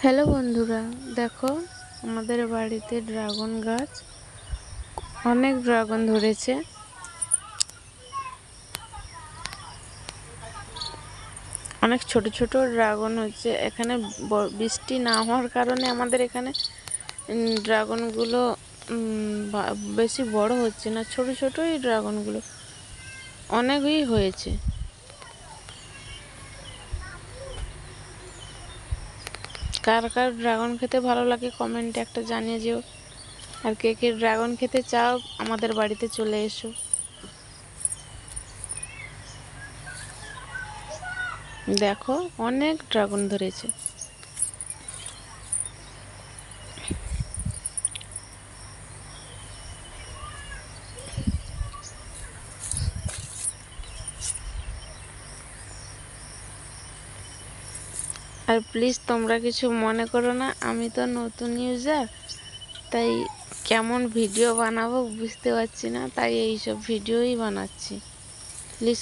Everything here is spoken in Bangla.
হ্যালো বন্ধুরা, দেখো আমাদের বাড়িতে ড্রাগন গাছ, অনেক ড্রাগন ধরেছে। অনেক ছোট ছোট ড্রাগন হচ্ছে। এখানে বৃষ্টি না হওয়ার কারণে আমাদের এখানে ড্রাগনগুলো বেশি বড় হচ্ছে না, ছোট ছোটই ড্রাগনগুলো অনেকই হয়েছে। কার কার ড্রাগন খেতে ভালো লাগে কমেন্টে একটা জানিয়ে যেও। আর কে কে ড্রাগন খেতে চাও আমাদের বাড়িতে চলে এসো। দেখো অনেক ড্রাগন ধরেছে। আর প্লিজ তোমরা কিছু মনে করো না, আমি তো নতুন ইউজার, তাই কেমন ভিডিও বানাবো বুঝতে পারছি না, তাই এইসব ভিডিওই বানাচ্ছি। প্লিজ